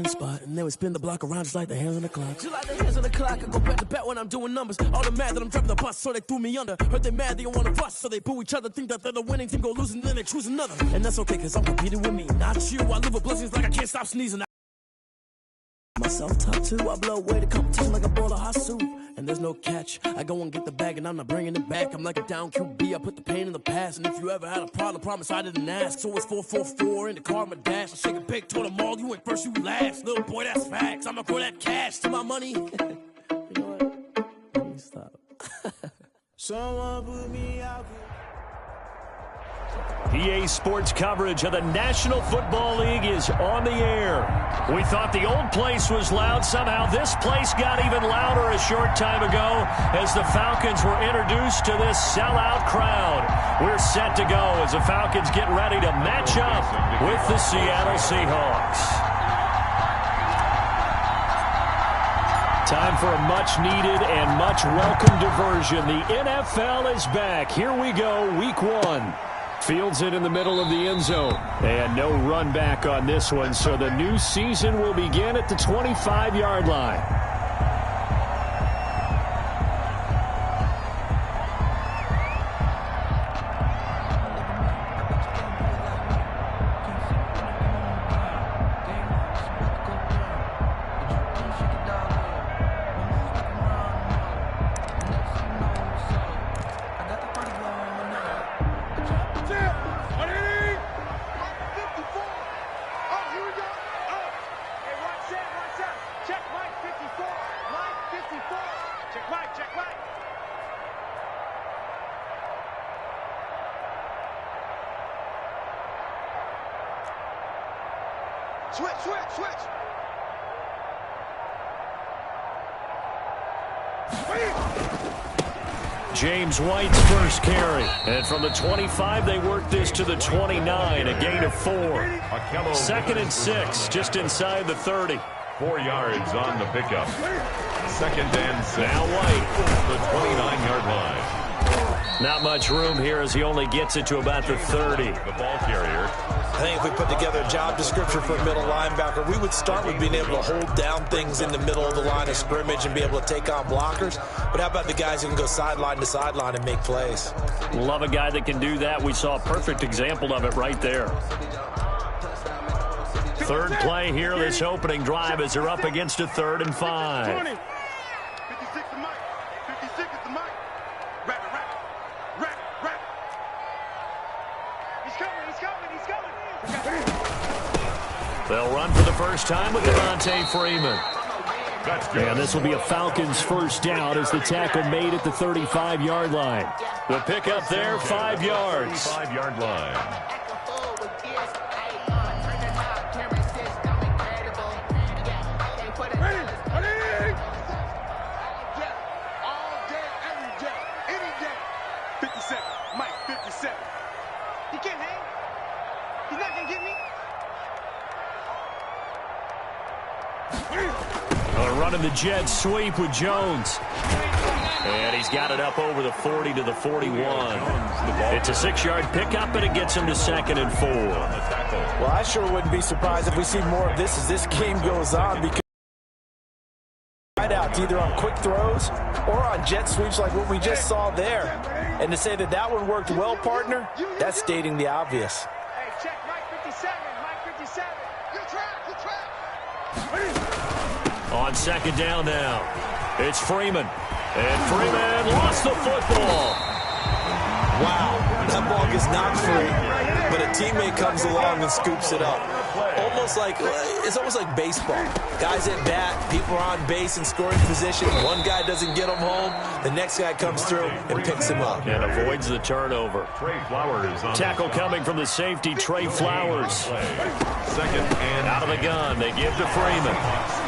spot, and they would spin the block around just like the hands on the clock. Just like the hands on the clock, I go back to back when I'm doing numbers. All the mad that I'm driving the bus, so they threw me under. Heard they mad, they don't want to bust, so they boo each other. Think that they're the winning team, go losing, then they choose another. And that's okay, cause I'm competing with me, not you. I live with blessings like I can't stop sneezing. Myself top two, I blow away the competition like a bowl of hot soup. And there's no catch, I go and get the bag and I'm not bringing it back. I'm like a down QB, I put the pain in the past. And if you ever had a problem, promise I didn't ask. So it's 4-4-4 in the car, my dash. I shake a big, told them all, you went first, you last. Little boy, that's facts, I'ma throw that cash to my money. You know what? Let me stop. Someone put me out. EA Sports coverage of the National Football League is on the air. We thought the old place was loud. Somehow this place got even louder a short time ago as the Falcons were introduced to this sellout crowd. We're set to go as the Falcons get ready to match up with the Seattle Seahawks. Time for a much-needed and much-welcome diversion. The NFL is back. Here we go, Week 1. Fields it in the middle of the end zone. And no run back on this one, so the new season will begin at the 25-yard line. Switch. James White's first carry. And from the 25, they work this to the 29, a gain of 4. 2nd and 6, just inside the 30. 4 yards on the pickup. 2nd and 6. Now White. The 29-yard line. Not much room here as he only gets it to about the 30. The ball carrier. I think if we put together a job description for a middle linebacker, we would start with being able to hold down things in the middle of the line of scrimmage and be able to take on blockers. But how about the guys who can go sideline to sideline and make plays? Love a guy that can do that. We saw a perfect example of it right there. Third play here, this opening drive as they're up against a 3rd and 5. 56 to Mike. 56 to Mike. Rack. He's coming. They'll run for the first time with Devontae Freeman. And this will be a Falcons first down as the tackle made at the 35-yard line. The pickup there, 5 yards. 5-yard line. Running the jet sweep with Jones. And he's got it up over the 40 to the 41. It's a 6-yard pickup, and it gets him to 2nd and 4. Well, I sure wouldn't be surprised if we see more of this as this game goes on, because wideouts either on quick throws or on jet sweeps like what we just saw there. And to say that that one worked well, partner, that's stating the obvious. Hey, check Mike 57. Mike 57. Good track. On 2nd down now, it's Freeman. And Freeman lost the football. Wow, that ball gets knocked free, but a teammate comes along and scoops it up. It's almost like baseball. Guys at bat, people are on base in scoring position. One guy doesn't get him home, the next guy comes through and picks him up. And avoids the turnover. Trey Flowers on tackle coming from the safety, Trey Flowers. 2nd and out of the gun, they give to Freeman.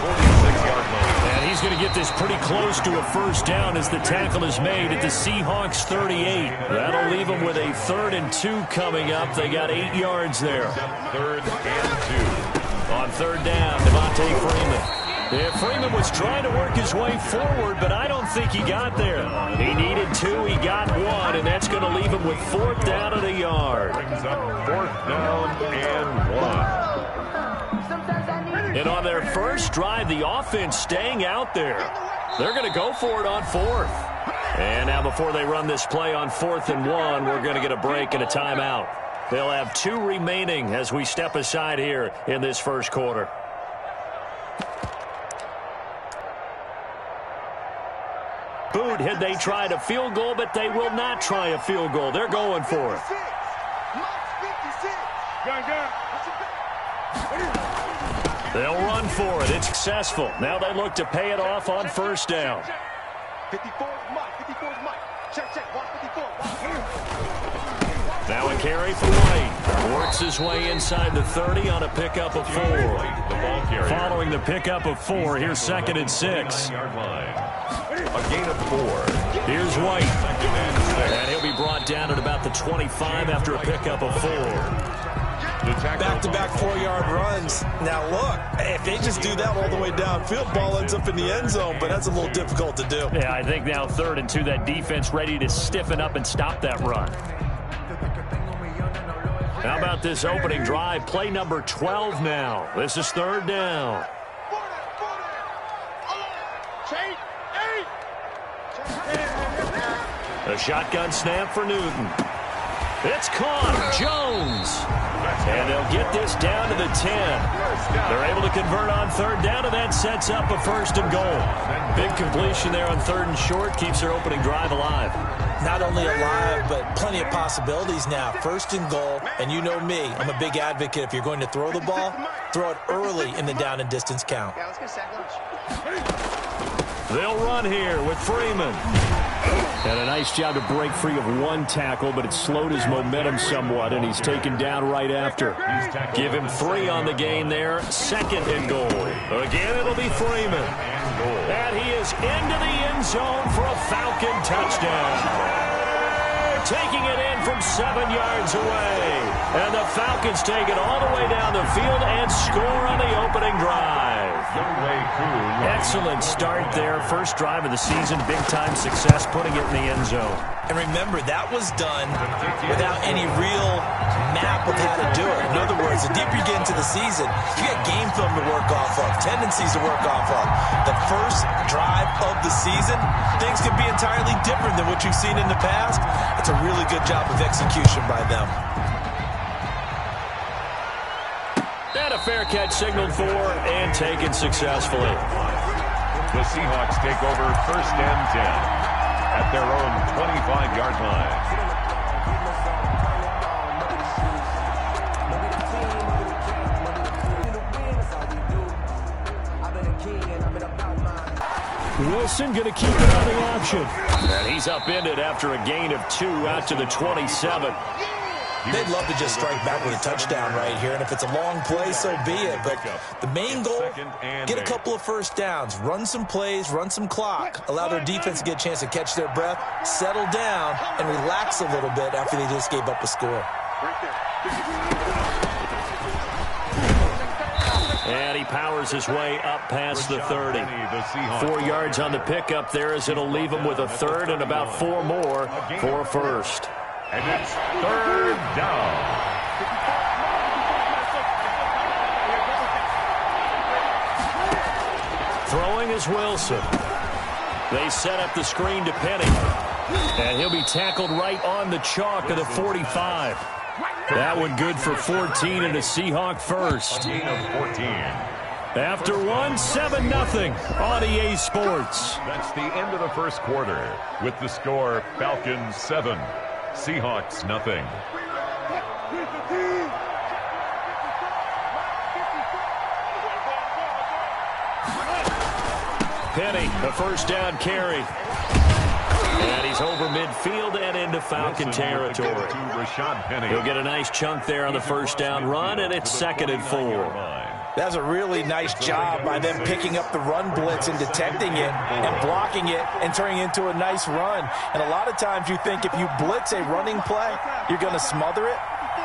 46-yard line. And he's going to get this pretty close to a first down as the tackle is made at the Seahawks 38. That'll leave them with a 3rd and 2 coming up. They got 8 yards there. 3rd and 2. On 3rd down, Devontae Freeman. Yeah, Freeman was trying to work his way forward, but I don't think he got there. He needed 2, he got 1, and that's going to leave him with 4th down and a yard. Brings up 4th down and 1. And on their first drive, the offense staying out there. They're going to go for it on fourth. And now before they run this play on 4th and 1, we're going to get a break and a timeout. They'll have 2 remaining as we step aside here in this first quarter. Boot, had they tried a field goal, but they will not try a field goal. They're going for it. They'll run for it. It's successful. Now they look to pay it off on first down. 54 is Mike. 54 is Mike. Check. Watch 54. Now a carry for White. Works his way inside the 30 on a pickup of 4. Following the pickup of 4, here's 2nd and 6. A gain of 4. Here's White. And he'll be brought down at about the 25 after a pickup of 4. Back-to-back 4-yard runs. Now, look, if they just do that all the way downfield, ball ends up in the end zone, but that's a little difficult to do. Yeah, I think now 3rd and 2, that defense ready to stiffen up and stop that run. How about this opening drive? Play number 12 now. This is 3rd down. A shotgun snap for Newton. It's caught. Jones. And they'll get this down to the 10. They're able to convert on 3rd down, and that sets up a 1st and goal. Big completion there on 3rd and short. Keeps their opening drive alive. Not only alive, but plenty of possibilities now. 1st and goal, and you know me. I'm a big advocate. If you're going to throw the ball, throw it early in the down and distance count. They'll run here with Freeman. And a nice job to break free of 1 tackle, but it slowed his momentum somewhat, and he's taken down right after. Give him 3 on the game there. 2nd and goal. Again, it'll be Freeman. And he is into the end zone for a Falcon touchdown. Taking it in from 7 yards away. And the Falcons take it all the way down the field and score on the opening drive. Excellent start there. First drive of the season. Big-time success putting it in the end zone. And remember, that was done without any real map of how to do it. In other words, the deeper you get into the season, you get game film to work off of, tendencies to work off of. The first drive of the season, things could be entirely different than what you've seen in the past. It's a really good job of execution by them. And a fair catch signaled for and taken successfully. The Seahawks take over 1st and 10 at their own 25-yard line. Wilson going to keep it on the option. And he's upended after a gain of 2 out to the 27. They'd love to just strike back with a touchdown right here, and if it's a long play, so be it. But the main goal, get a couple of 1st downs, run some plays, run some clock, allow their defense to get a chance to catch their breath, settle down, and relax a little bit after they just gave up a score. And he powers his way up past the 30. 4 yards on the pickup there as it'll leave him with a 3rd and about 4 more for a 1st. And it's 3rd down. Throwing is Wilson. They set up the screen to Penny. And he'll be tackled right on the chalk of the 45. That one good for 14 and a Seahawk 1st. Gain of 14. After 1, 7-0 on EA Sports. That's the end of the first quarter with the score Falcons 7. Seahawks nothing. Penny, a 1st down carry. And he's over midfield and into Falcon territory. He'll get a nice chunk there on the 1st down run, and it's 2nd and 4. That's a really nice job by them picking up the run blitz and detecting it and blocking it and turning it into a nice run. And a lot of times you think if you blitz a running play, you're going to smother it.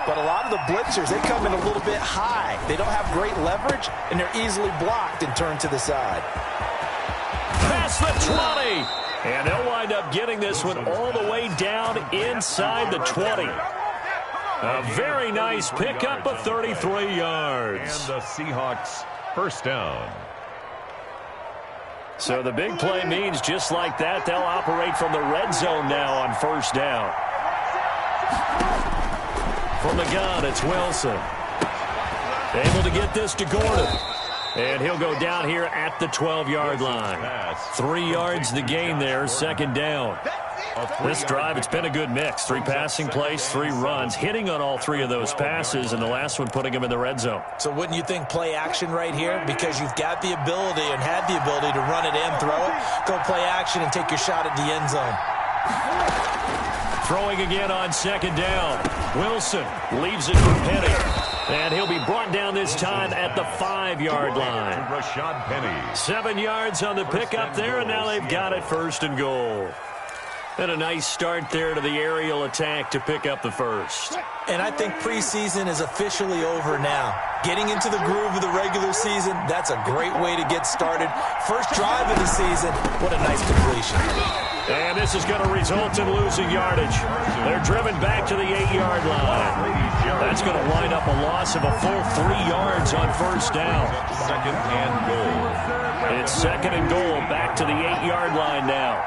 But a lot of the blitzers, they come in a little bit high. They don't have great leverage, and they're easily blocked and turned to the side. Past the 20. And they'll wind up getting this one all the way down inside the 20. A very nice pickup of 33 yards. And the Seahawks first down. So the big play means just like that, they'll operate from the red zone now on first down. From the gun, it's Wilson. Able to get this to Gordon. And he'll go down here at the 12-yard line. 3 yards the gain there, second down. This drive, it's been a good mix. 3 passing plays, 3 runs, hitting on all 3 of those passes, and the last one putting him in the red zone. So wouldn't you think play action right here? Because you've got the ability and had the ability to run it and throw it. Go play action and take your shot at the end zone. Throwing again on second down. Wilson leaves it for Penny. And he'll be brought down this time at the 5-yard line. Rashad Penny. 7 yards on the pickup there, and now they've got it first and goal. And a nice start there to the aerial attack to pick up the first. And I think preseason is officially over now. Getting into the groove of the regular season, that's a great way to get started. First drive of the season, what a nice completion. And this is going to result in losing yardage. They're driven back to the 8-yard line. That's going to wind up a loss of a full 3 yards on first down. Second and goal. It's second and goal back to the 8-yard line now.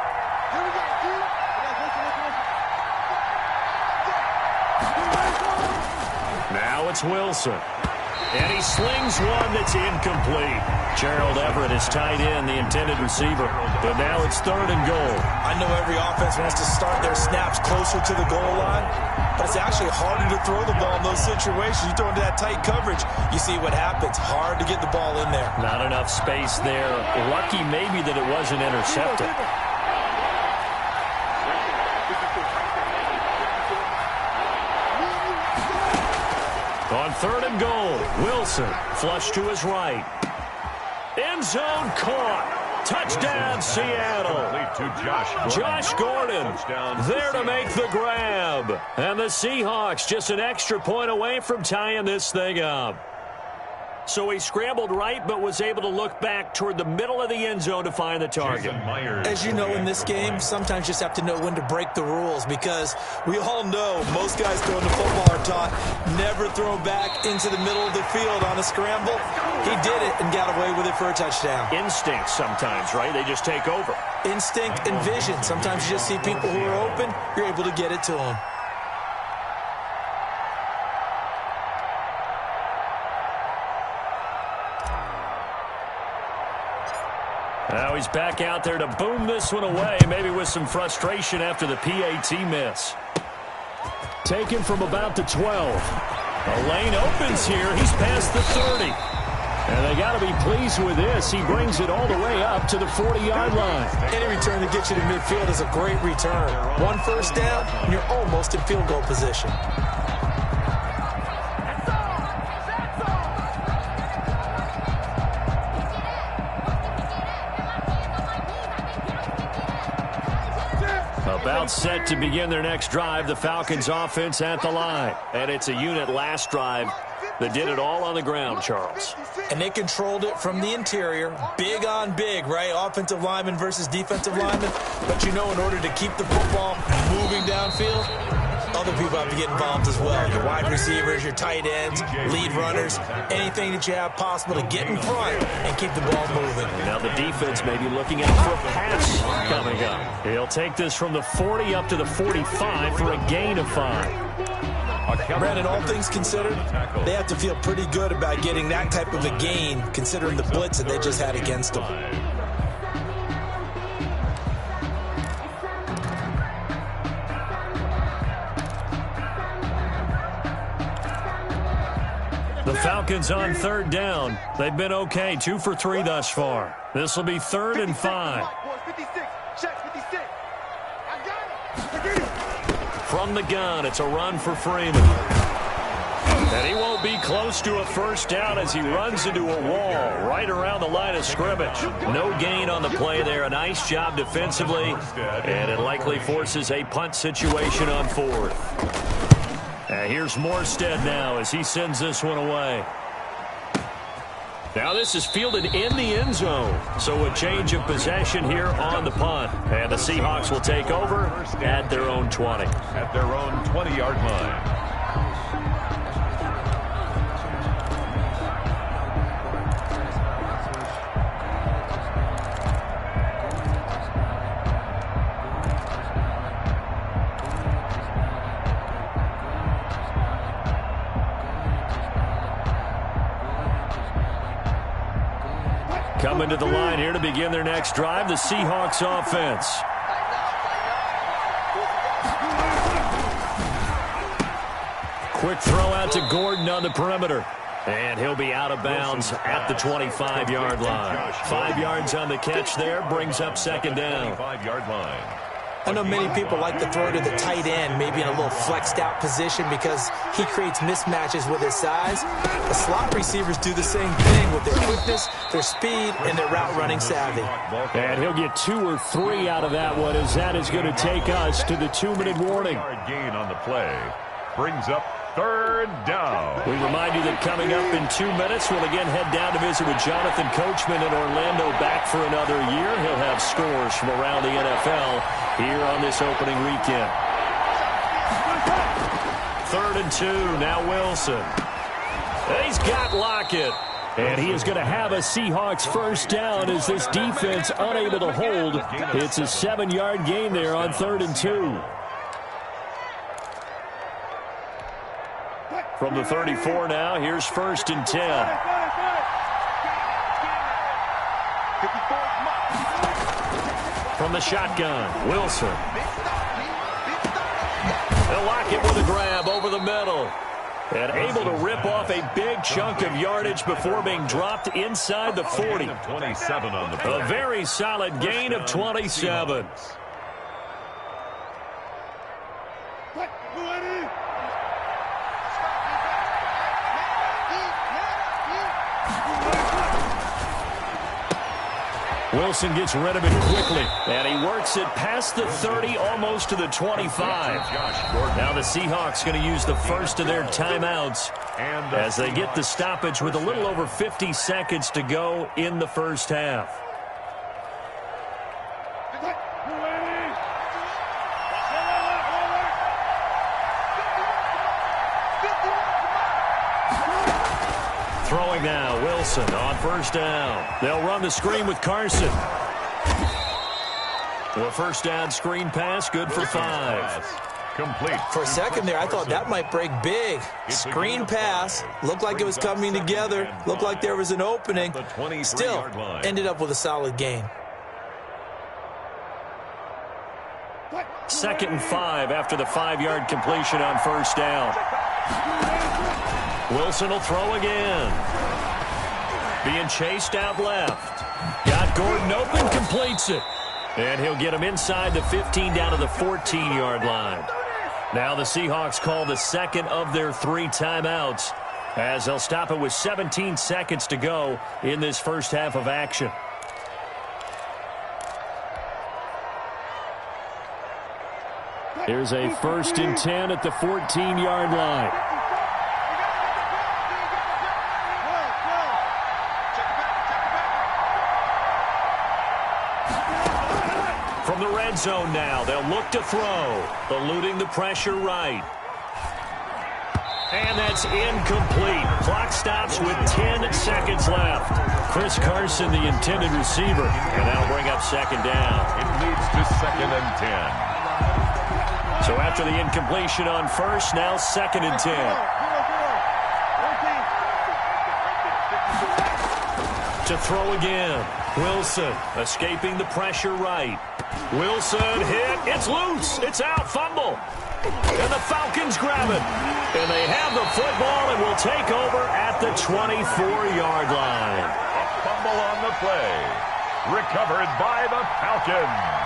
Now it's Wilson. And he slings one that's incomplete. Gerald Everett is tied in, the intended receiver. But now it's third and goal. I know every offense wants to start their snaps closer to the goal line, but it's actually harder to throw the ball in those situations. You throw into that tight coverage, you see what happens. Hard to get the ball in there. Not enough space there. Lucky maybe that it wasn't intercepted. On third and goal, Wilson flush to his right. End zone caught. Touchdown, Seattle. Josh Gordon there to make the grab. And the Seahawks just an extra point away from tying this thing up. So he scrambled right, but was able to look back toward the middle of the end zone to find the target. As you know, in this game, sometimes you just have to know when to break the rules, because we all know most guys going to football are taught never throw back into the middle of the field on a scramble. He did it and got away with it for a touchdown. Instinct sometimes, right? They just take over. Instinct and vision. Sometimes you just see people who are open, you're able to get it to them. Now he's back out there to boom this one away, maybe with some frustration after the PAT miss. Taken from about the 12. The lane opens here. He's past the 30. And they got to be pleased with this. He brings it all the way up to the 40-yard line. Any return to get you to midfield is a great return. 1 first down, and you're almost in field goal position. About set to begin their next drive, the Falcons offense at the line. And it's a unit last drive that did it all on the ground, Charles. And they controlled it from the interior. Big on big, right? Offensive lineman versus defensive lineman. But you know, in order to keep the football moving downfield, other people have to get involved as well. Your wide receivers, your tight ends, lead runners, anything that you have possible to get in front and keep the ball moving. Now the defense may be looking out for a pass coming up. He'll take this from the 40 up to the 45 for a gain of 5. Brandon, all things considered, they have to feel pretty good about getting that type of a gain, considering the blitz that they just had against them. The Falcons on third down. They've been okay, 2 for 3 thus far. This will be 3rd and 5. From the gun, it's a run for Freeman. And he won't be close to a first down as he runs into a wall right around the line of scrimmage. No gain on the play there. A nice job defensively. And it likely forces a punt situation on 4th. Here's Morstead now as he sends this one away. Now this is fielded in the end zone. So a change of possession here on the punt. And the Seahawks will take over at their own 20. At their own 20-yard line. Coming to the line here to begin their next drive, the Seahawks offense. Quick throw out to Gordon on the perimeter. And he'll be out of bounds at the 25-yard line. 5 yards on the catch there, brings up second down. 5-yard line. I know many people like to throw to the tight end, maybe in a little flexed out position because he creates mismatches with his size. The slot receivers do the same thing with their quickness, their speed, and their route running savvy. And he'll get 2 or 3 out of that one, as that is going to take us to the 2-minute warning. Gain on the play brings up third down. We remind you that coming up in 2 minutes, we'll again head down to visit with Jonathan Coachman in Orlando, back for another year. He'll have scores from around the NFL here on this opening weekend. 3rd and 2, now Wilson. And he's got Lockett. And he is going to have a Seahawks first down as this defense unable to hold. It's a 7-yard gain there on 3rd and 2. From the 34 now, here's 1st and 10. From the shotgun, Wilson. They'll lock it with a grab over the middle. And able to rip off a big chunk of yardage before being dropped inside the 40. 27 on the play. A very solid gain of 27. Wilson gets rid of it quickly, and he works it past the 30, almost to the 25. Now the Seahawks going to use the first of their timeouts as they get the stoppage with a little over 50 seconds to go in the first half. Throwing now, Wilson on first down. They'll run the screen with Carson. The first down screen pass, good for 5. Complete. For a second there, I thought that might break big. Screen pass, looked like it was coming together, looked like there was an opening. Still, ended up with a solid gain. 2nd and 5 after the 5-yard completion on first down. Wilson will throw again. Being chased out left. Got Gordon open, completes it. And he'll get him inside the 15 down to the 14-yard line. Now the Seahawks call the second of their 3 timeouts as they'll stop it with 17 seconds to go in this first half of action. Here's a 1st and 10 at the 14-yard line. From the red zone now, they'll look to throw, eluding the pressure right. And that's incomplete. Clock stops with 10 seconds left. Chris Carson, the intended receiver, and that'll bring up second down. It leads to 2nd and 10. So after the incompletion on first, now 2nd and 10. To throw again. Wilson escaping the pressure right. Wilson hit. It's loose. It's out. Fumble. And the Falcons grab it. And they have the football and will take over at the 24-yard line. A fumble on the play. Recovered by the Falcons.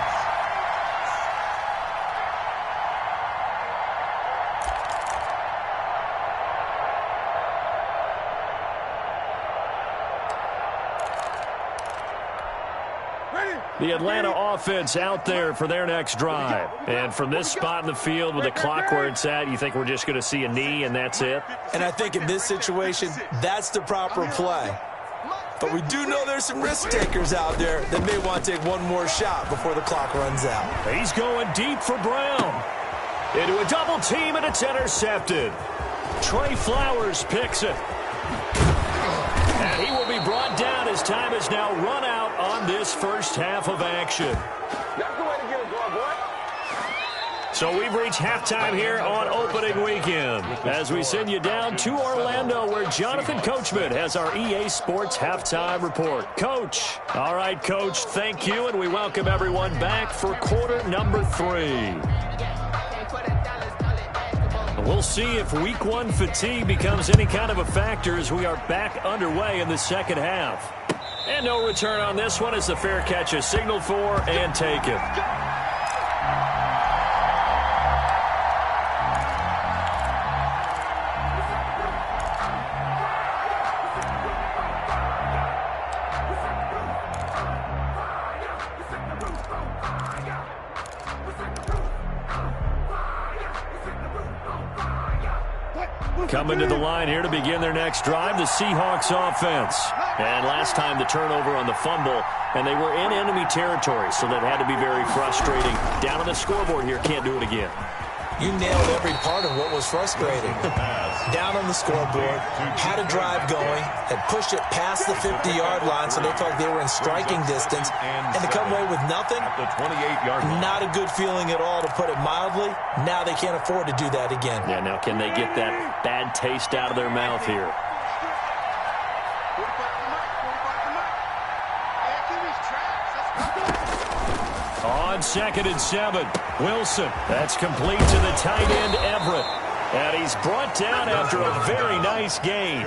The Atlanta offense out there for their next drive. And from this spot in the field with the clock where it's at, you think we're just going to see a knee and that's it? And I think in this situation, that's the proper play. But we do know there's some risk takers out there that may want to take one more shot before the clock runs out. He's going deep for Brown. Into a double team, and it's intercepted. Trey Flowers picks it. And he will be brought down as time has now run out on this first half of action. That's the way to get it going, boy. So we've reached halftime here on opening weekend as we send you down to Orlando where Jonathan Coachman has our EA Sports halftime report. Coach. All right, Coach, thank you, and we welcome everyone back for quarter number 3. We'll see if week 1 fatigue becomes any kind of a factor as we are back underway in the second half. And no return on this one as the fair catch is signaled for and taken. Coming to the line here to begin their next drive, the Seahawks offense. And last time the turnover on the fumble, and they were in enemy territory, so that had to be very frustrating. Down on the scoreboard here, can't do it again. You nailed every part of what was frustrating. Down on the scoreboard, had a drive going, had pushed it past the 50-yard line, so they felt like they were in striking distance, and to come away with nothing, not a good feeling at all, to put it mildly. Now they can't afford to do that again. Yeah, now can they get that bad taste out of their mouth here? On 2nd and 7, Wilson. That's complete to the tight end, Everett. And he's brought down after a very nice gain.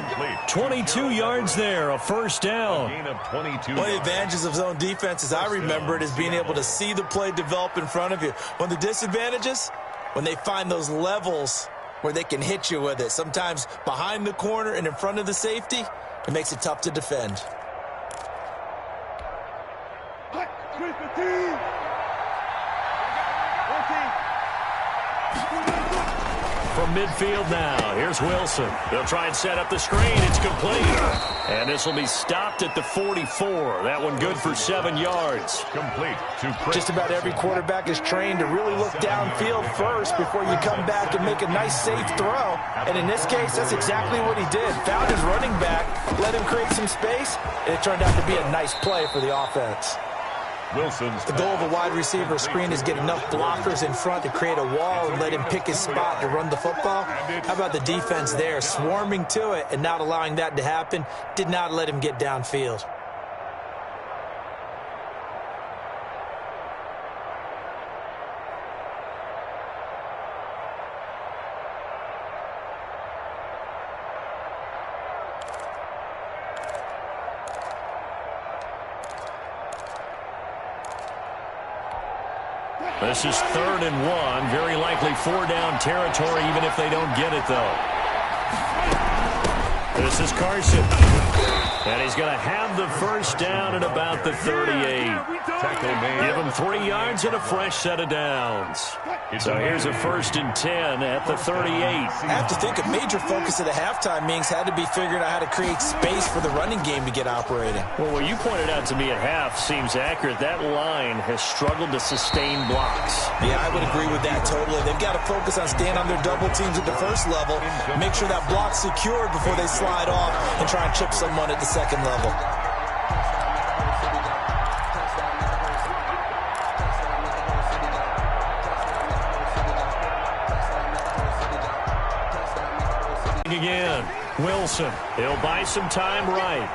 22 yards there, a first down. One of the advantages of zone defense, as I remember it, is being able to see the play develop in front of you. One of the disadvantages, when they find those levels where they can hit you with it. Sometimes behind the corner and in front of the safety, it makes it tough to defend. From midfield now, here's Wilson. They'll try and set up the screen. It's complete. And this will be stopped at the 44. That one good for 7 yards. Complete to Chris. Just about every quarterback is trained to really look downfield first before you come back and make a nice, safe throw. And in this case, that's exactly what he did. Found his running back, let him create some space, and it turned out to be a nice play for the offense. Wilson's The goal of a wide receiver screen is get enough blockers in front to create a wall and let him pick his spot to run the football. How about the defense there, swarming to it and not allowing that to happen? Did not let him get downfield. This is 3rd and 1. Very likely 4-down territory, even if they don't get it, though. This is Carson. And he's going to have the first down at about the 38. Give him 3 yards and a fresh set of downs. So here's a 1st and 10 at the 38. I have to think a major focus of the halftime meetings had to be figuring out how to create space for the running game to get operating. Well, what you pointed out to me at half seems accurate. That line has struggled to sustain blocks. Yeah, I would agree with that totally. They've got to focus on staying on their double teams at the first level, make sure that block's secured before they slide off and try and chip someone at the second level. Again, Wilson. He'll buy some time right.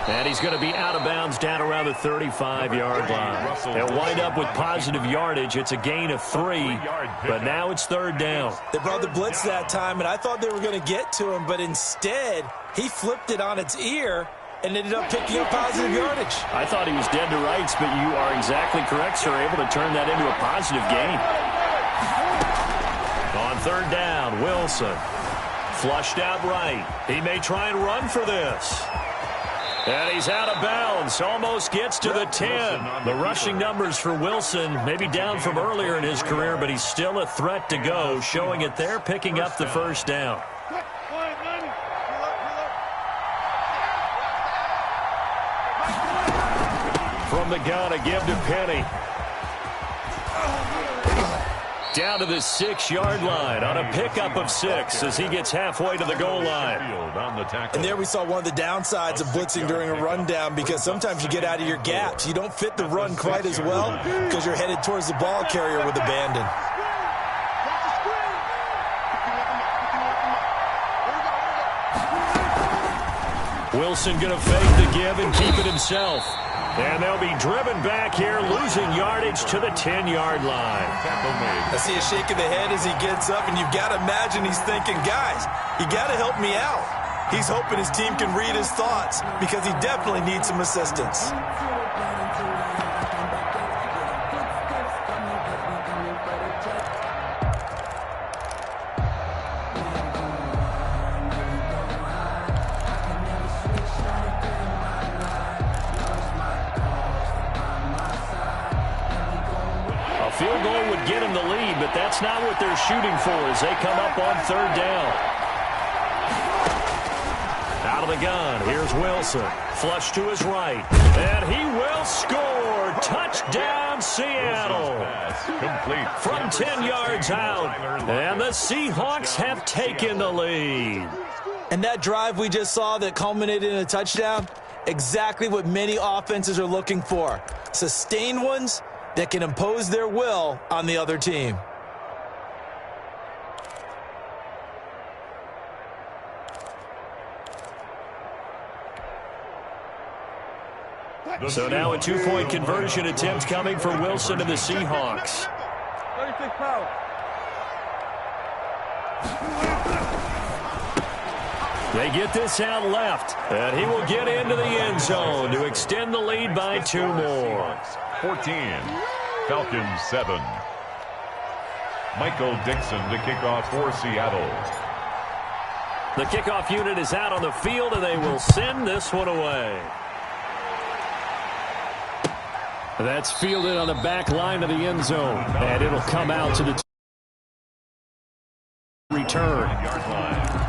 And he's going to be out of bounds down around the 35-yard line. They'll wind up with positive yardage. It's a gain of 3, but now it's 3rd down. They brought the blitz that time, and I thought they were going to get to him, but instead, he flipped it on its ear and ended up picking up positive yardage. I thought he was dead to rights, but you are exactly correct, sir, able to turn that into a positive gain. On 3rd down, Wilson. Flushed out right. He may try and run for this. And he's out of bounds. Almost gets to the 10. The rushing numbers for Wilson maybe down from earlier in his career, but he's still a threat to go, showing it there, picking up the first down. From the gun, a give to Penny. Down to the 6-yard line on a pickup of 6 as he gets halfway to the goal line. And there we saw one of the downsides of blitzing during a rundown, because sometimes you get out of your gaps. You don't fit the run quite as well because you're headed towards the ball carrier with abandon. Wilson going to fake the give and keep it himself. And they'll be driven back here, losing yardage to the 10-yard line. I see a shake of the head as he gets up, and you've got to imagine he's thinking, guys, you got to help me out. He's hoping his team can read his thoughts because he definitely needs some assistance. Field goal would get him the lead, but that's not what they're shooting for as they come up on 3rd down. Out of the gun, here's Wilson. Flush to his right, and he will score. Touchdown, Seattle. Complete from 10 yards out, and the Seahawks have taken the lead. And that drive we just saw that culminated in a touchdown, exactly what many offenses are looking for. Sustained ones that can impose their will on the other team. So now a 2-point conversion attempt coming for Wilson and the Seahawks. 36 power. They get this out left, and he will get into the end zone to extend the lead by 2 more. 14, Falcons 7. Michael Dixon to kick off for Seattle. The kickoff unit is out on the field, and they will send this one away. That's fielded on the back line of the end zone, and it'll come out to the return. Yard line.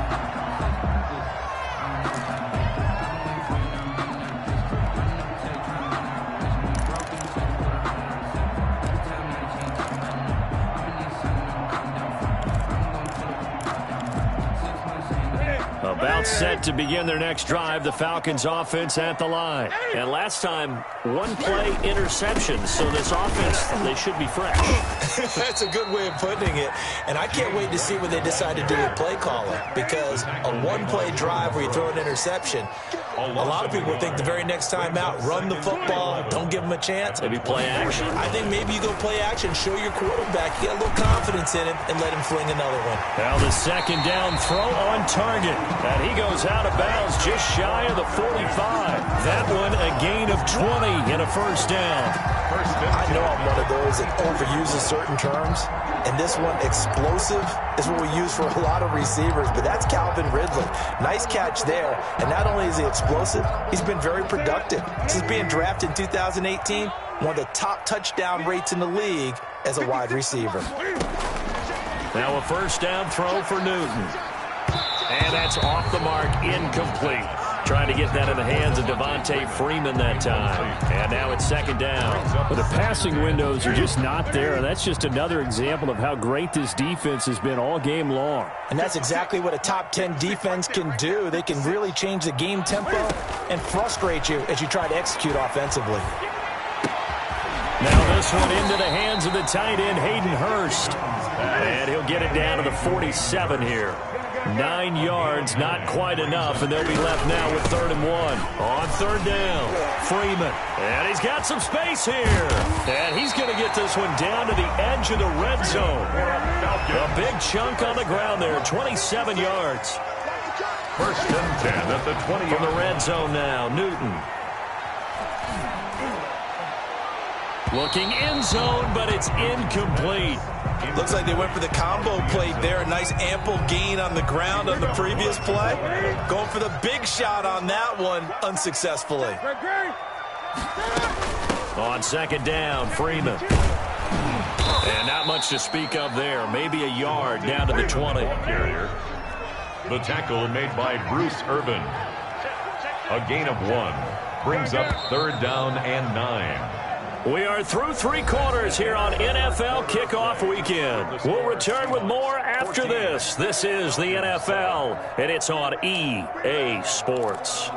About set to begin their next drive, the Falcons offense at the line. And last time, 1-play interception, so this offense, they should be fresh. That's a good way of putting it. And I can't wait to see what they decide to do with play calling, because a 1-play drive where you throw an interception, a lot of people think the very next time out, run the football, don't give them a chance. Maybe play action? I think maybe you go play action, show your quarterback, get a little confidence in him, and let him fling another one. Now the second down throw on target. And he goes out of bounds just shy of the 45. That one a gain of 20 and a first down. I know I'm one of those that overuses certain terms, and this one, explosive, is what we use for a lot of receivers, but that's Calvin Ridley. Nice catch there, and not only is he explosive, he's been very productive. Since being drafted in 2018, one of the top touchdown rates in the league as a wide receiver. Now a first down throw for Newton. And that's off the mark, incomplete. Trying to get that in the hands of Devontae Freeman that time. And now it's second down. But the passing windows are just not there. That's just another example of how great this defense has been all game long. And that's exactly what a top 10 defense can do. They can really change the game tempo and frustrate you as you try to execute offensively. Now this one into the hands of the tight end, Hayden Hurst. And he'll get it down to the 47 here. 9 yards, not quite enough, and they'll be left now with 3rd and 1. On 3rd down, Freeman. And he's got some space here. And he's going to get this one down to the edge of the red zone. A big chunk on the ground there, 27 yards. 1st and 10 at the 20. From the red zone now, Newton. Looking end zone, but it's incomplete. Looks like they went for the combo play there. A nice ample gain on the ground on the previous play. Going for the big shot on that one unsuccessfully. On 2nd down, Freeman. And not much to speak of there. Maybe a yard down to the 20. The tackle made by Bruce Irvin. A gain of 1. Brings up 3rd down and 9. We are through 3 quarters here on NFL Kickoff Weekend. We'll return with more after this. This is the NFL, and it's on EA Sports.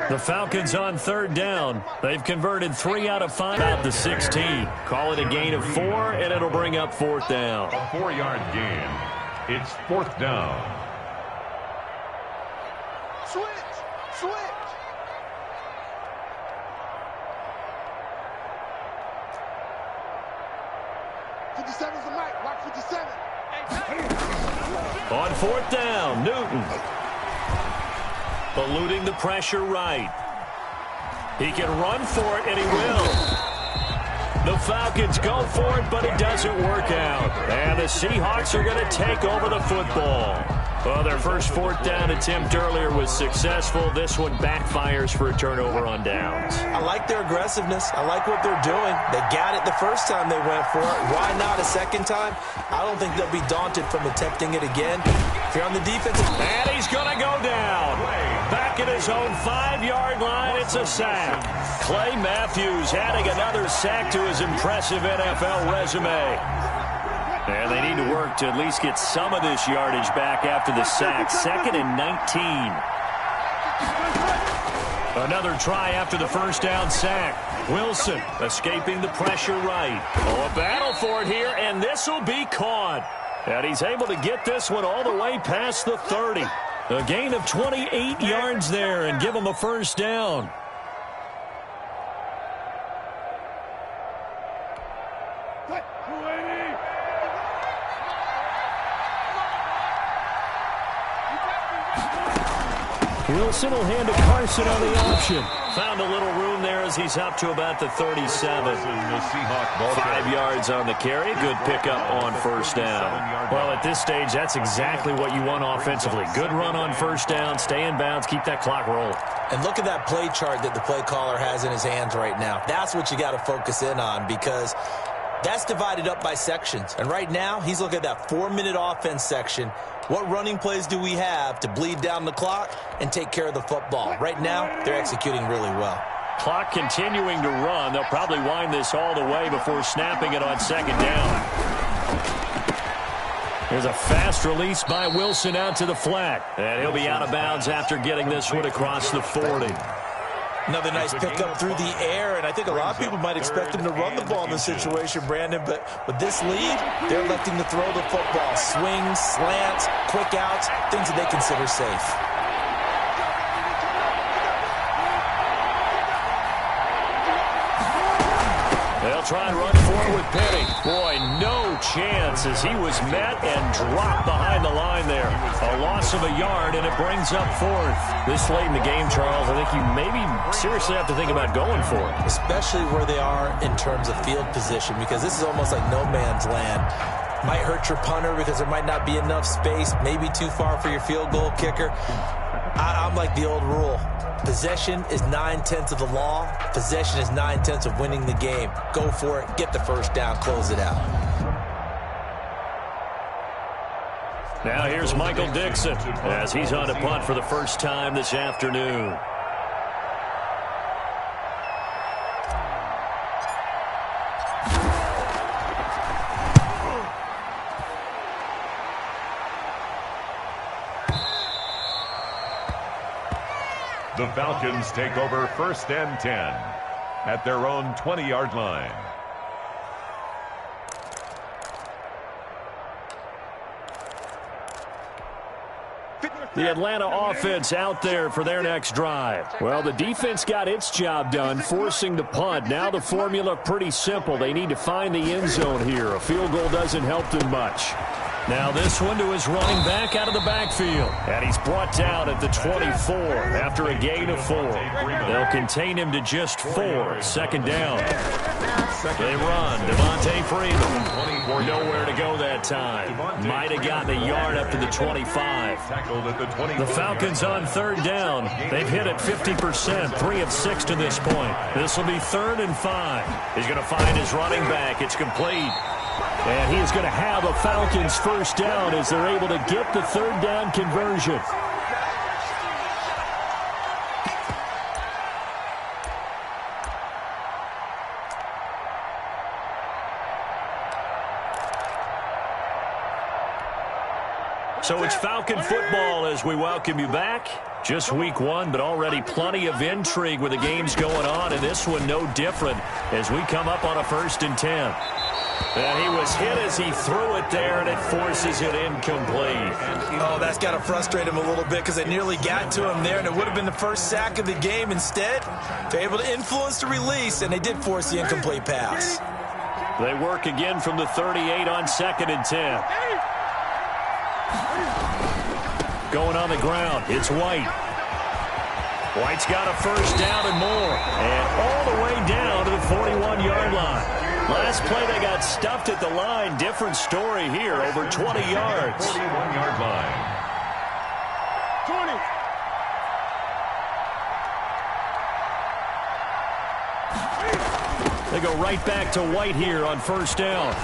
The Falcons on 3rd down. They've converted 3 out of 5 out the 16. Call it a gain of 4, and it'll bring up 4th down. A 4-yard gain. It's 4th down. Switch! 57's the mic. Watch 57. On 4th down, Newton. Eluding the pressure right. He can run for it, and he will. The Falcons go for it, but it doesn't work out. And the Seahawks are going to take over the football. Well, their first 4th down attempt earlier was successful. This one backfires for a turnover on downs. I like their aggressiveness. I like what they're doing. They got it the first time they went for it. Why not a second time? I don't think they'll be daunted from attempting it again. If you're on the defensive... And he's going to go down. Back at his own 5-yard line, it's a sack. Clay Matthews adding another sack to his impressive NFL resume. And they need to work to at least get some of this yardage back after the sack. 2nd and 19. Another try after the first down sack. Wilson escaping the pressure right. Oh, a battle for it here, and this will be caught. And he's able to get this one all the way past the 30. A gain of 28 yards there and give him a first down. Wilson will hand to Carson on the option. Found a little room there as he's up to about the 37. 5 yards on the carry. Good pickup on first down. Well, at this stage, that's exactly what you want offensively. Good run on first down. Stay in bounds. Keep that clock rolling. And look at that play chart that the play caller has in his hands right now. That's what you got to focus in on, because that's divided up by sections. And right now, he's looking at that 4-minute offense section. What running plays do we have to bleed down the clock and take care of the football? Right now, they're executing really well. Clock continuing to run. They'll probably wind this all the way before snapping it on 2nd down. There's a fast release by Wilson out to the flat. And he'll be out of bounds after getting this one across the 40. Another nice pickup through the air, and I think a lot of people might expect him to run the ball in this situation, Brandon, but with this lead, they're electing to throw the football. Swings, slants, quick outs, things that they consider safe. They'll try and run forward with Penny. Boy, no chance as he was met and dropped behind the line there. A loss of a yard, and it brings up 4th. This late in the game, Charles, I think you maybe seriously have to think about going for it. Especially where they are in terms of field position, because this is almost like no man's land. Might hurt your punter because there might not be enough space, maybe too far for your field goal kicker. I'm like the old rule. Possession is 9/10 of the law. Possession is 9/10 of winning the game. Go for it. Get the first down. Close it out. Now here's Michael Dixon as he's on to punt for the first time this afternoon. The Falcons take over 1st and 10 at their own 20-yard line. The Atlanta offense out there for their next drive. Well, the defense got its job done, forcing the punt. Now the formula pretty simple. They need to find the end zone here. A field goal doesn't help them much. Now this one to his running back out of the backfield. And he's brought down at the 24 after a gain of 4. They'll contain him to just 4. 2nd down. They run. Devontae Freeman. Nowhere to go that time. Might have gotten a yard up to the 25. The Falcons on 3rd down. They've hit it 50%. 3 of 6 to this point. This will be 3rd and 5. He's going to find his running back. It's complete. And he is going to have a Falcons first down as they're able to get the 3rd down conversion. So it's Falcon football as we welcome you back. Just week one, but already plenty of intrigue with the games going on, and this one no different as we come up on a 1st and 10. And he was hit as he threw it there, and it forces it incomplete. Oh, that's got to frustrate him a little bit because they nearly got to him there, and it would have been the first sack of the game. Instead, they're able to influence the release, and they did force the incomplete pass. They work again from the 38 on 2nd and 10. Going on the ground, it's White. White's got a 1st down and more. And all the way down to the 41-yard line. Last play, they got stuffed at the line. Different story here, over 20 yards. 41-yard line. 20. They go right back to White here on 1st down.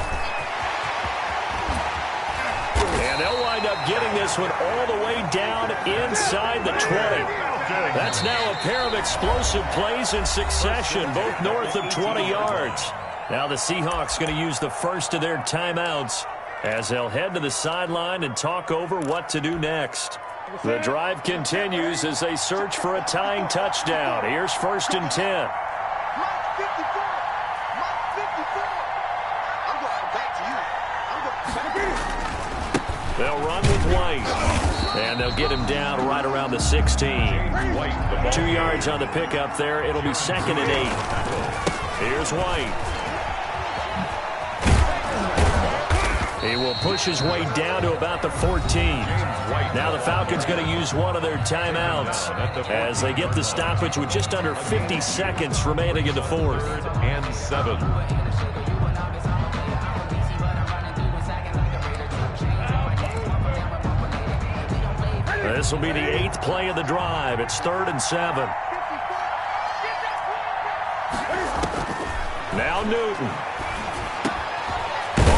And they'll wind up getting this one all the way down inside the 20. That's now a pair of explosive plays in succession, both north of 20 yards. Now the Seahawks going to use the first of their timeouts as they'll head to the sideline and talk over what to do next. The drive continues as they search for a tying touchdown. Here's 1st and 10. They'll run with White, and they'll get him down right around the 16. 2 yards on the pickup there. It'll be 2nd and 8. Here's White. He will push his way down to about the 14. Now the Falcons going to use one of their timeouts as they get the stoppage with just under 50 seconds remaining in the 4th. 3rd and 7. This will be the 8th play of the drive. It's 3rd and 7. Now Newton.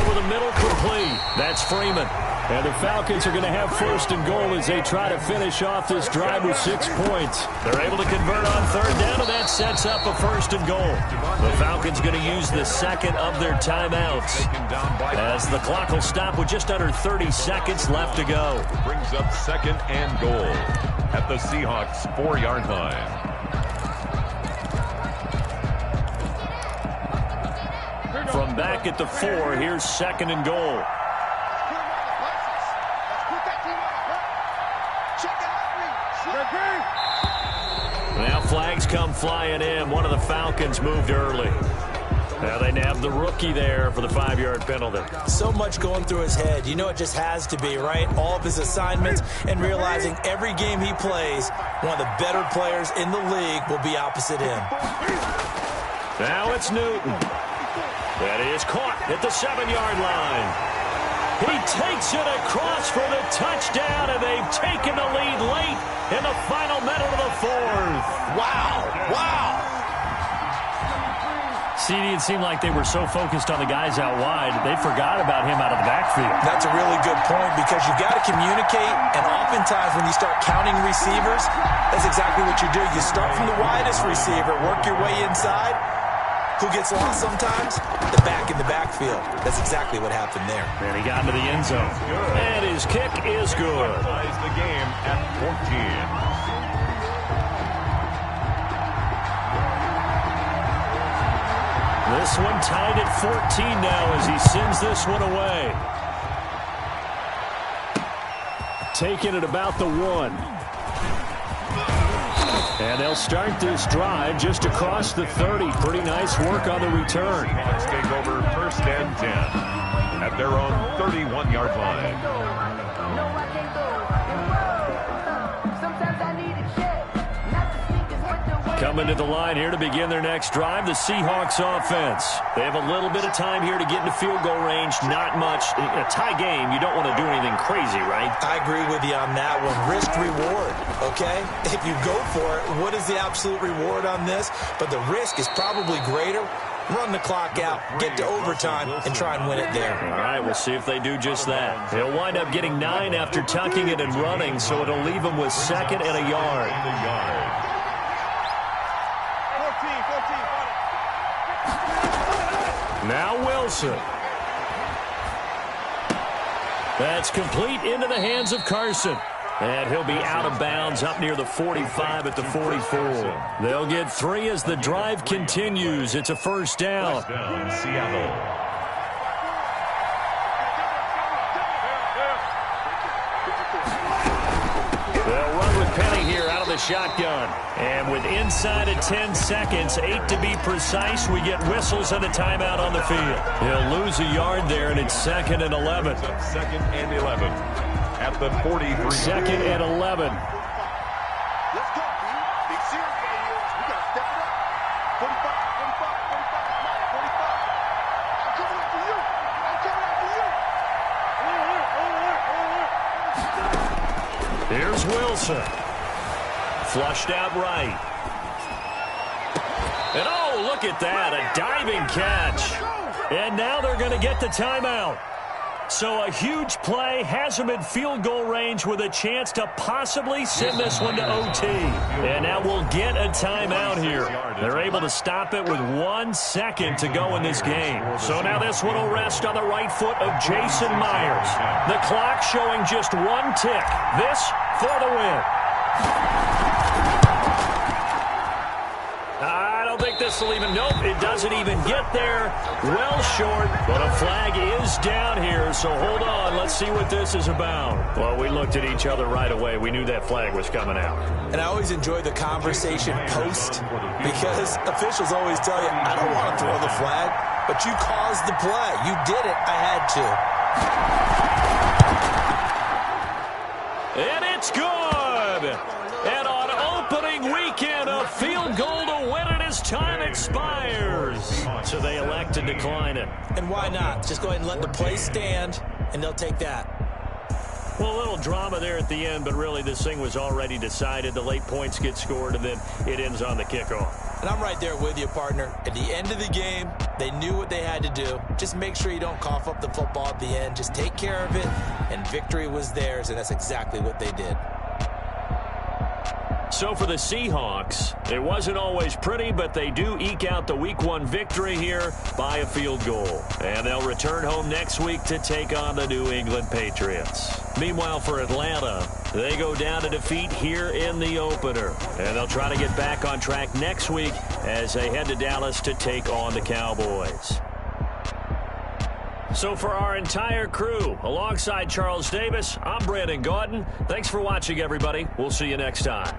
Over the middle, complete. That's Freeman. And the Falcons are going to have 1st and goal as they try to finish off this drive with 6 points. They're able to convert on 3rd down, and that sets up a 1st and goal. The Falcons going to use the 2nd of their timeouts as the clock will stop with just under 30 seconds left to go. Brings up 2nd and goal at the Seahawks 4-yard line. From back at the 4, here's 2nd and goal. Now flags come flying in. One of the Falcons moved early. Now they nabbed the rookie there for the 5-yard penalty. So much going through his head. You know it just has to be, right? All of his assignments and realizing every game he plays, one of the better players in the league will be opposite him. Now it's Newton. That is caught at the 7-yard line. He takes it across for the touchdown, and they've taken the lead late in the final minute of the 4th. Wow. Wow. CD, it seemed like they were so focused on the guys out wide, they forgot about him out of the backfield. That's a really good point because you've got to communicate, and oftentimes when you start counting receivers, that's exactly what you do. You start from the widest receiver, work your way inside. Who gets lost sometimes? The back in the backfield. That's exactly what happened there. And he got into the end zone. And his kick is good. Ties the game at 14. This one tied at 14 now as he sends this one away. Taking it about the 1. And they'll start this drive just across the 30. Pretty nice work on the return. Let's take over 1st and 10 at their own 31-yard line. Coming to the line here to begin their next drive, the Seahawks offense. They have a little bit of time here to get into field goal range. Not much. In a tie game, you don't want to do anything crazy, right? I agree with you on that one. Risk reward, okay? If you go for it, what is the absolute reward on this? But the risk is probably greater. Run the clock out, get to overtime, and try and win it there. All right, we'll see if they do just that. They'll wind up getting 9 after tucking it and running, so it'll leave them with 2nd and a yard. Now Wilson. That's complete into the hands of Carson. And he'll be out of bounds up near the 45 at the 44. They'll get 3 as the drive continues. It's a first down. First down, Seattle. They'll run with Penny here out of the shotgun. And with inside of 10 seconds, 8 to be precise, we get whistles and a timeout on the field. He'll lose a yard there, and it's 2nd and 11. 2nd and 11 at the 43. 2nd and 11. Let's go, dude. Big serious right here. We got to step it up. 45, 45, 45, 45. I'm coming after you. I'm coming after you. Here's Wilson. Flushed out right. And oh, look at that. A diving catch. And now they're going to get the timeout. So a huge play has them in field goal range with a chance to possibly send this one to OT. And now we'll get a timeout here. They're able to stop it with 1 second to go in this game. So now this one will rest on the right foot of Jason Myers. The clock showing just 1 tick. This for the win. I don't think this will even, nope, it doesn't even get there. Well short, but a flag is down here, so hold on. Let's see what this is about. Well, we looked at each other right away. We knew that flag was coming out. And I always enjoy the conversation post because officials always tell you, I don't want to throw the flag, but you caused the play. You did it. I had to. And it's good. And on opening weekend, a field goal to win it as time expires. So they elect to decline it. And why not? Just go ahead and let the play stand, and they'll take that. Well, a little drama there at the end, but really this thing was already decided. The late points get scored, and then it ends on the kickoff. And I'm right there with you, partner. At the end of the game, they knew what they had to do. Just make sure you don't cough up the football at the end. Just take care of it, and victory was theirs, and that's exactly what they did. So for the Seahawks, it wasn't always pretty, but they do eke out the Week 1 victory here by a field goal. And they'll return home next week to take on the New England Patriots. Meanwhile, for Atlanta, they go down to defeat here in the opener. And they'll try to get back on track next week as they head to Dallas to take on the Cowboys. So for our entire crew, alongside Charles Davis, I'm Brandon Gaudin. Thanks for watching, everybody. We'll see you next time.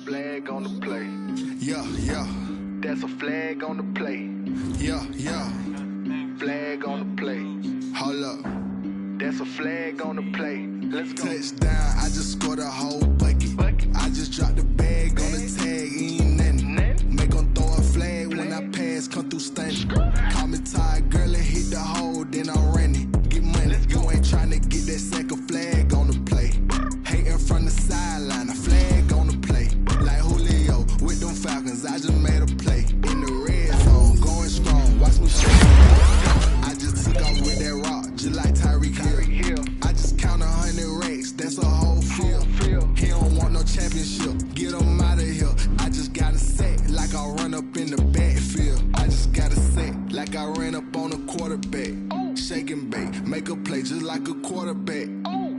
Flag on the play. Yeah, yeah. That's a flag on the play. Yeah, yeah. Flag on the play. Hold up. That's a flag on the play. Let's go. Touchdown, I just scored a whole bucket. I just dropped the bag on the tag, ain't nothing. Make them throw a flag when I pass, come through stunning. Call me tired, girl, and hit the hole, then I'm running. Get money, you ain't tryna get that second flag on the play. Hating from the sideline, a flag on the play. Like Julio with them Falcons, I just made a play. In the red zone, going strong, watch me shoot. I just took off with that rock, just like Tyreek Hill. I just count 100 racks, that's a whole field. He don't want no championship, get him out of play just like a quarterback.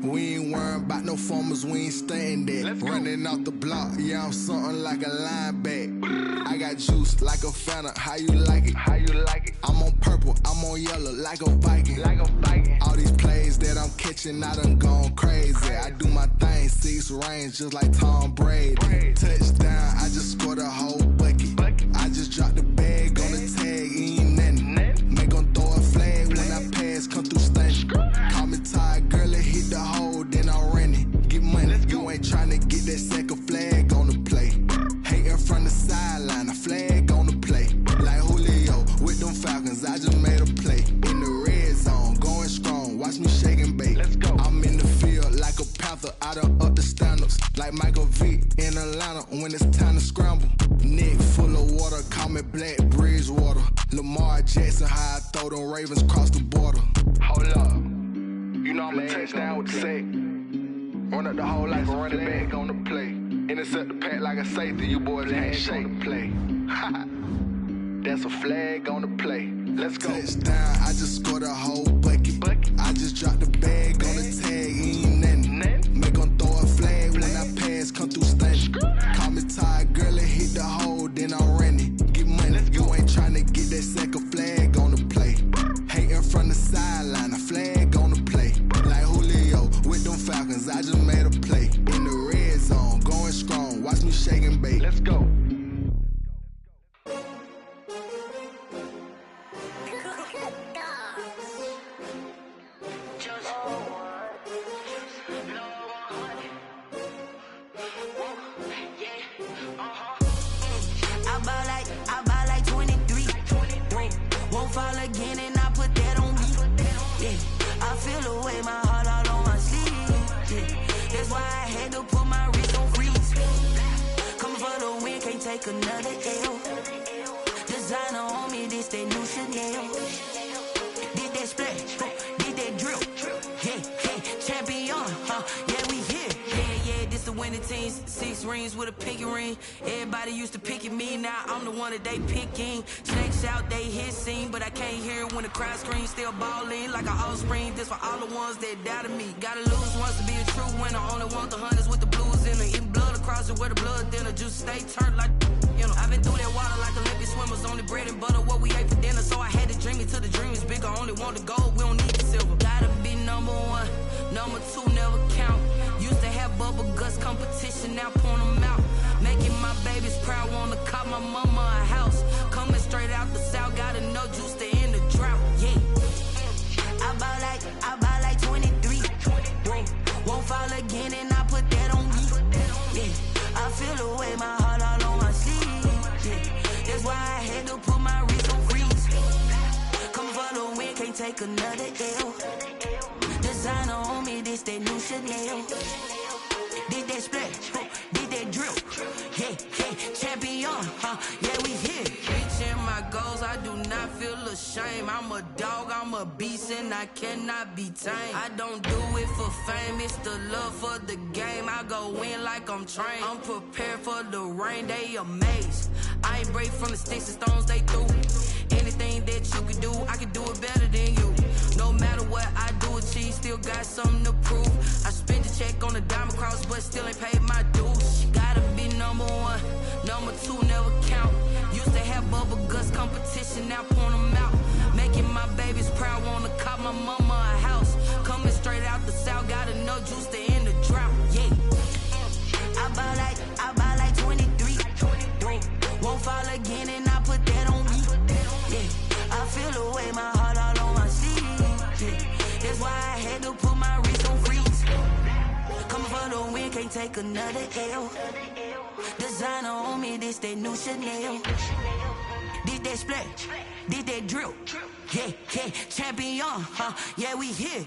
We ain't worrying about no formers, we ain't staying there. Running off the block, yeah, I'm something like a linebacker. I got juice like a Fanta, how you like it? How you like it? I'm on purple, I'm on yellow, like a Viking. Like a Viking. All these plays that I'm catching, I done gone crazy. I do my thing, 6 range, just like Tom Brady. Touchdown, I just scored a whole bucket. I just dropped the bag on the tag, ain't nothing. Make 'em throw a flag when I pass, come through stunning. Call me tired, girl, hit the hole, then I'm running. Get money, you ain't tryna get that second flag on the play. Hating from the sideline, a flag on the play. Like Julio with them Falcons, I just made a play. In the red zone, going strong, watch me shake and bake. I'm in the field like a panther, I done up the standards. Like Michael Vick in Atlanta when it's time to scramble. Neck full of water, call me Black Bridgewater. Lamar Jackson, how I throw them Ravens cross the border. Hold up, you know I'm a touchdown with the sack. Run up the hole like a running back on the play. Intercept the pack like a safety, you boys ain't shake the play. That's a flag on the play. Let's go. Touchdown, I just scored a whole bucket. I just dropped the bag on the tag, ain't nothing. Make 'em throw a flag when I pass, come through stunning. Call me tired, girl, hit the hole, then I'm running. Get money, you ain't tryna get that second flag on the play. Hating from the sideline, a flag on the play. Like Julio with them Falcons, I just made a play. In the red zone, going strong, watch me shake and bake. Let's go. I buy like 23. Won't fall again and I put that on me. Yeah, I feel the way, my heart all on my sleeve. Yeah, that's why I had to put my wrist on freeze. Coming for the win, can't take another L. Designer on me, this that new Chanel. Did that splash, did that drill. Yeah, champion, yeah, we here. Yeah, this the winning teams. 6 rings with a pinky ring. Everybody used to pick at me, now I'm the one that they picking. Snakes out, they hit scene, but I can't hear it when the crowd screams. Still ballin' like an offspring. This for all the ones that doubted me. Gotta lose once to be a true winner. Only want the hunters with the blues in it. Eating blood across it where the blood thinner. Juice stay turned like, you know. I've been through that water like Olympic swimmers. Only bread and butter, what we ate for dinner. So I had to dream it till the dream is bigger. Only want the gold, we don't need the silver. Gotta be number 1, number 2 never count. Used to have bubble guts competition, now point them out. Making my babies proud, wanna cop my mama a house. Coming straight out the south, gotta know juice to end the drought. Yeah, I buy like 23. Won't fall again and I put that on me. Yeah, I feel the way, my heart all on my sleeve. Yeah, that's why I had to put my wrist on freeze. Coming for the win, can't take another L. Designer on me, this that new Chanel. Did that splash, did that drill. Yeah, champion, yeah, we here. Reaching my goals, I do not feel ashamed. I'm a dog, I'm a beast, and I cannot be tamed. I don't do it for fame, it's the love for the game. I go in like I'm trained. I'm prepared for the rain, they amazed. I ain't break from the sticks and stones they threw. Anything that you can do, I can do it better than you. No matter what I do, achieve, still got something to prove. I spend a check on the diamond cross, but still ain't paid my dues. Gotta be number 1, number 2 never count. Used to have bubble guts competition, now point them out. Making my babies proud, wanna cop my mama a house. Coming straight out the south, gotta know juice to end the drought. Yeah, I buy like 23. Won't fall again and I put that on me. Yeah, I feel the way, my heart all on my sleeve. Yeah, that's why I had to put my wrist on freeze. Coming for the win, can't take another L. Designer on me, this that new Chanel. Did that splash, did that drill. Yeah, champion, yeah, we here.